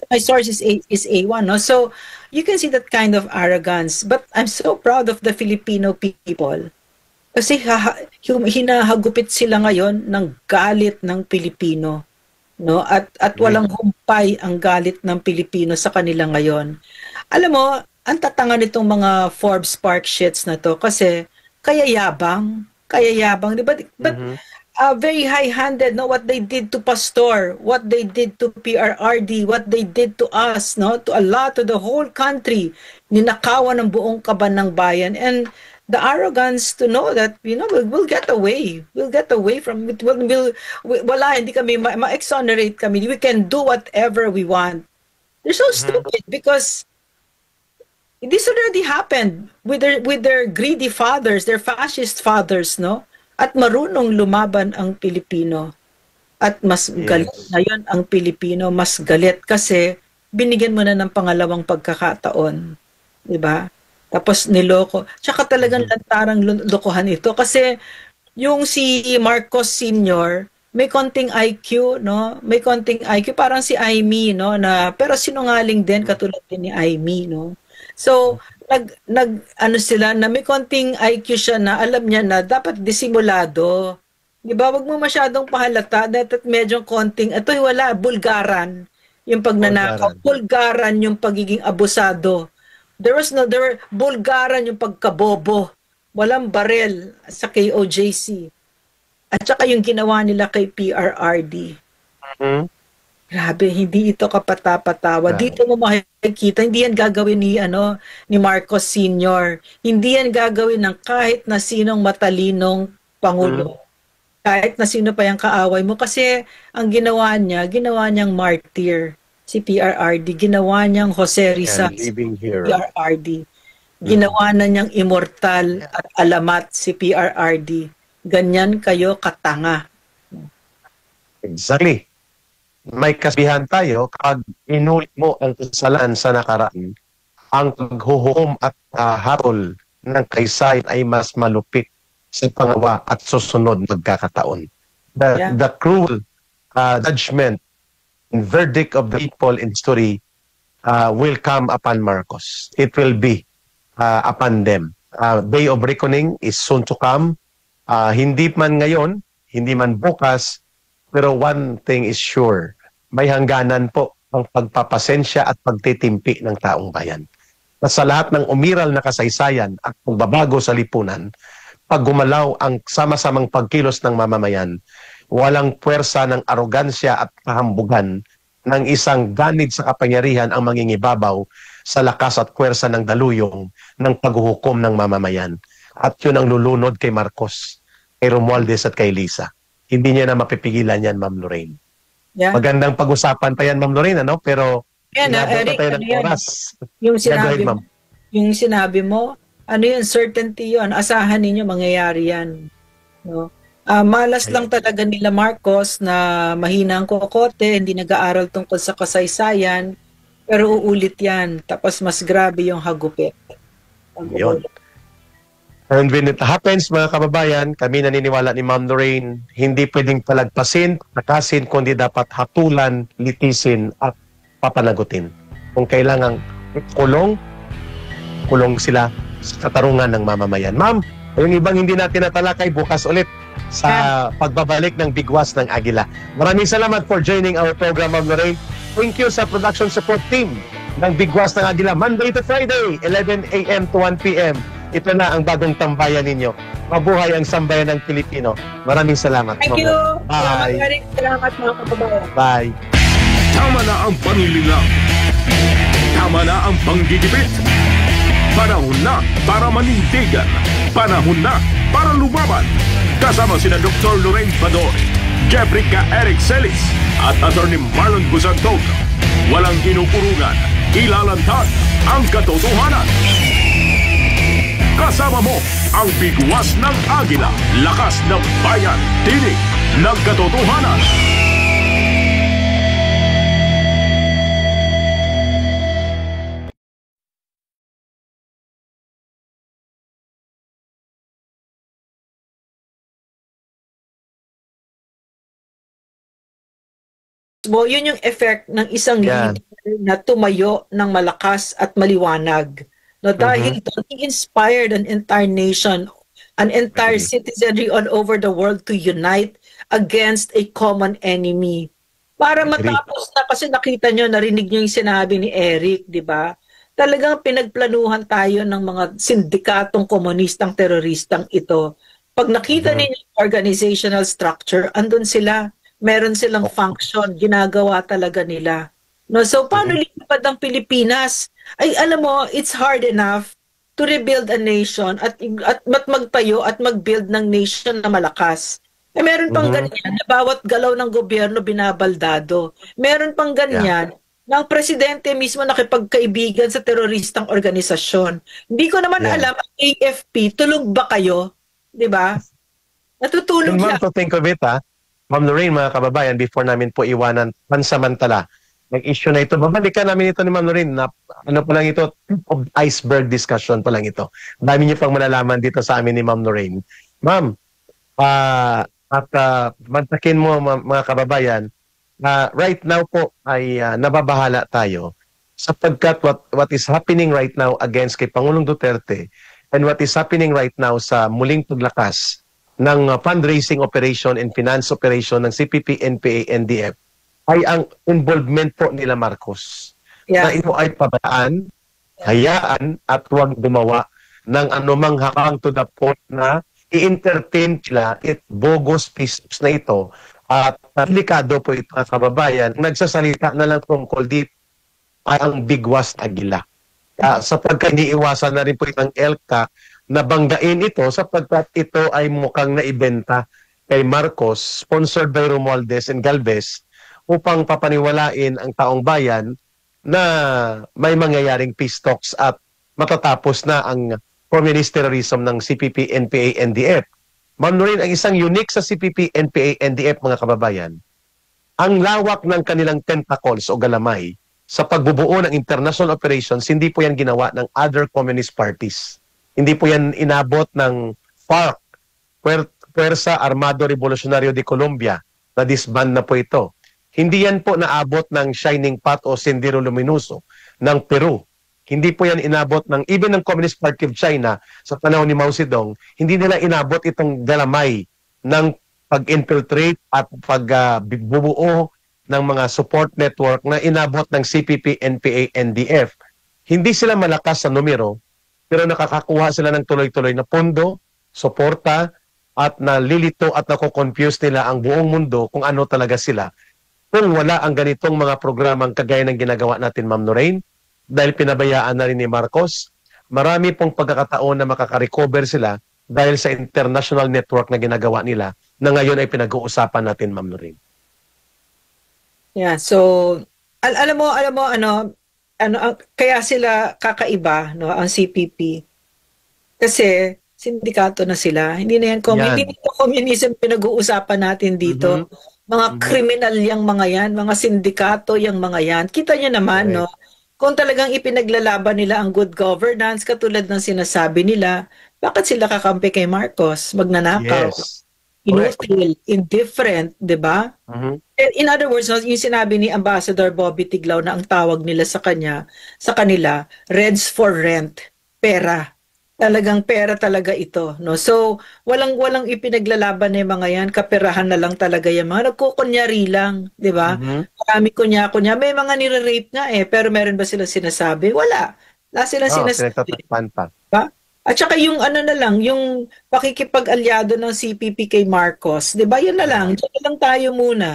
my source is A1, no? So you can see that kind of arrogance. But I'm so proud of the Filipino people. Kasi hinahagupit sila ngayon ng galit ng Pilipino, no? At walang humpay ang galit ng Pilipino sa kanila ngayon. Alam mo, ang tatanga nitong mga Forbes Spark Sheets na to kasi kaya yabang, di ba? But very high-handed, no? What they did to Pastor, what they did to PRRD, what they did to us, no? To to the whole country, ninakawan ng buong kaban ng bayan. And the arrogance to know that, you know, we'll get away. We'll get away from it. Wala, hindi kami, ma-exonerate kami. We can do whatever we want. They're so stupid because this already happened with their greedy fathers, their fascist fathers, no? At marunong lumaban ang Pilipino. At mas galit ngayon ang Pilipino, mas galit kasi binigyan mo na ng pangalawang pagkakataon. Diba? Tapos niloko. Tsaka talagang lantarang lokohan ito. Kasi yung si Marcos Sr., may konting IQ, no? May konting IQ. Parang si Aimee, no? Pero sinungaling din, katulad din ni Aimee, no? So, ano sila, na may konting IQ siya na alam niya na dapat disimulado. Di ba? Wag mo masyadong pahalata. Dapat medyo konting, ito wala, bulgaran. Yung pagnanakaw. Bulgaran yung pagiging abusado. Bulgaran yung pagkabobo. Walang barel sa KOJC. At saka yung ginawa nila kay PRRD. Grabe, hindi ito kapatapatawa. Dito mo makikita, hindi yan gagawin ni Marcos Sr. Hindi yan gagawin ng kahit na sinong matalinong pangulo. Kahit na sino pa yung kaaway mo. Kasi ang ginawa niyang martyr si PRRD. Ginawa niyang Jose Rizal si PRRD. Ginawa na niyang immortal at alamat si PRRD. Ganyan kayo katanga. Exactly. May kasabihan tayo, kapag inulit mo ang kasalanan sa nakaraan, ang paghuhukom at hatol ng kaysayan ay mas malupit sa pangawa at susunod magkakataon. The cruel judgment and verdict of the people in history will come upon Marcos. It will be upon them. Day of reckoning is soon to come. Hindi man ngayon, hindi man bukas, pero one thing is sure, may hangganan po ang pagpapasensya at pagtitimpi ng taong bayan. At sa lahat ng umiral na kasaysayan at pagbabago sa lipunan, pag gumalaw ang sama-samang pagkilos ng mamamayan, walang puwersa ng arogansya at kahambugan ng isang ganid sa kapangyarihan ang mangingibabaw sa lakas at puwersa ng daluyong ng paghuhukom ng mamamayan. At yun ang lulunod kay Marcos, kay Romualdez at kay Lisa. Hindi niya na mapipigilan yan, Ma'am Lorraine. Yeah. Magandang pag-usapan pa yan, Ma'am Lorraine, ano? Pero Eric, tayo ng oras. Yung sinabi mo, ano yun, certainty yun. Asahan ninyo, mangyayari yan. No? Malas lang talaga nila Marcos na mahina ang kokote, hindi nag-aaral tungkol sa kasaysayan, pero uulit yan. Tapos mas grabe yung hagupit. Yun. And when it happens, mga kababayan, kami naniniwala ni Ma'am Lorraine, hindi pwedeng palagpasin, takasin, kundi dapat hatulan, litisin, at papanagutin. Kung kailangang kulong sila sa katarungan ng mamamayan. Ma'am, yung ibang hindi natin natalakay, bukas ulit sa pagbabalik ng Bigwas ng Agila. Maraming salamat for joining our program, Ma'am Lorraine. Thank you sa production support team ng Bigwas ng Agila, Monday to Friday, 11 a.m. to 1 p.m. Ito na ang bagong tambayan ninyo. Mabuhay ang sambayan ng Pilipino. Maraming salamat. Thank you. Bye. Salamat mga kababayan. Bye. Tama na ang panlilinlang. Tama na ang panggigipit. Panahon na para manindigan. Panahon na para lumaban. Kasama sina Dr. Lorraine Bador, Jeffrey K. Eric Celis at Atty. Marlon Busantog. Walang inukurungan, ilalantad ang katotohanan. Kasama mo ang Bigwas ng Agila, lakas ng bayan, tinig ng katotohanan. mo, yun yung effect ng isang Yan. leader na tumayo ng malakas at maliwanag. No, dahil doon, he inspired an entire nation, an entire Agree. citizenry all over the world to unite against a common enemy. Para Agree. matapos na, kasi nakita nyo, narinig nyo yung sinabi ni Eric, di ba? Talagang pinagplanuhan tayo ng mga sindikatong komunistang teroristang ito. Pag nakita ninyo yung organizational structure, andun sila. Meron silang function, ginagawa talaga nila. No, so paano lipad ang Pilipinas? Ay alam mo, it's hard enough to rebuild a nation at magtayo at mag-build ng nation na malakas. Eh meron pang ganyan na bawat galaw ng gobyerno binabaldado. Meron pang ganyan na ang presidente mismo nakipagkaibigan sa teroristang organisasyon. Hindi ko naman alam, ang AFP, tulog ba kayo? 'Di ba? Natutulog And siya. ma'am, to think of it, Ma'am Lorraine, mga kababayan, before namin po iwanan pansamantala nag-issue na ito. Babalikan namin ito ni Ma'am Lorraine na ano pa lang ito, tip of iceberg discussion pa lang ito. Dami niyo pang malalaman dito sa amin ni Ma'am Lorraine. Ma'am, mantakin mo mga kababayan, right now po ay nababahala tayo sapagkat what is happening right now against kay Pangulong Duterte and what is happening right now sa muling paglakas ng fundraising operation and finance operation ng CPP, NPA, NDF ay ang involvement po nila Marcos. Na ito ay pabayaan, hayaan at huwag gumawa ng anumang hakang to the point na i-entertain sila it bogus pieces na ito at delikado po ito mga kababayan. Nagsasalita na lang tungkol dito ay ang bigwas na gila. Sapagkat iniiwasan na rin po itong ELCA na banggain ito sapagkat ito ay mukhang naibenta kay Marcos, sponsored by Romualdez and Galvez, upang papaniwalain ang taong bayan na may mangyayaring peace talks at matatapos na ang communist terrorism ng CPP, NPA, NDF. Ma'am Lorraine, ang isang unique sa CPP, NPA, NDF, mga kababayan, ang lawak ng kanilang tentacles o galamay sa pagbubuo ng international operations, hindi po yan ginawa ng other communist parties. Hindi po yan inabot ng FARC, Puwersa Armado Revolucionario de Colombia, na disband na po ito. Hindi yan po naabot ng Shining Path o Sendero Luminoso ng Peru. Hindi po yan inabot ng even ng Communist Party of China sa panahon ni Mao Zedong. Hindi nila inabot itong galamay ng pag-infiltrate at pagbubuo ng mga support network na inabot ng CPP, NPA, NDF. Hindi sila malakas sa numero, pero nakakakuha sila ng tuloy-tuloy na pondo, suporta, at nalilito at nakoconfuse nila ang buong mundo kung ano talaga sila. Kung wala ang ganitong mga programang kagaya ng ginagawa natin, Ma'am Lorraine, dahil pinabayaan na rin ni Marcos, marami pong pagkakataon na makaka-recover sila dahil sa international network na ginagawa nila na ngayon ay pinag-uusapan natin, Ma'am Lorraine. Yeah, so alam mo kaya sila kakaiba, no, ang CPP. Kasi sindikato na sila. Hindi na yan hindi ito communism pinag-uusapan natin dito. Mga kriminal yang mga yan, mga sindikato yang mga yan. Kita niyo naman, no? Kung talagang ipinaglalaban nila ang good governance, katulad ng sinasabi nila, bakit sila kakampi kay Marcos? Magnanakaw. Yes. Inutil, indifferent, di ba? In other words, yung sinabi ni Ambassador Bobby Tiglao na ang tawag nila sa kanila, Reds for rent, pera. Talagang pera talaga ito, no? So, walang ipinaglalaban ng mga yan, kaperahan na lang talaga yung mga nagkukunyari lang, di ba? Marami kunya-kunya, may mga nire-rape nga pero meron ba sila sinasabi? Wala. Wala sila sinasabi. Diba? At saka yung yung pakikipag-alyado ng CPP kay Marcos, di ba? Yun na lang, diyan na lang tayo muna.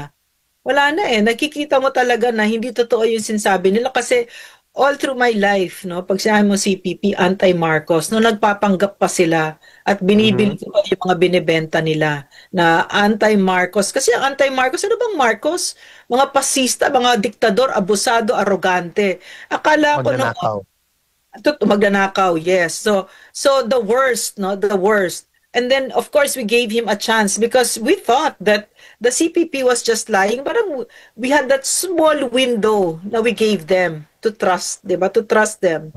Wala na nakikita mo talaga na hindi totoo yung sinasabi nila kasi all through my life, no, pag sinabi mo CPP, anti-Marcos, no, nagpapanggap pa sila at binibili ko yung mga binibenta nila na anti-Marcos. Kasi ang anti-Marcos, ano bang Marcos? Mga pasista, mga diktador, abusado, arrogante. Akala ko magnanakaw, yes. So the worst, no, the worst. And then, of course, we gave him a chance because we thought that the CPP was just lying. Parang we had that small window na we gave them to trust, di ba? To trust them.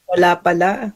Wala pala.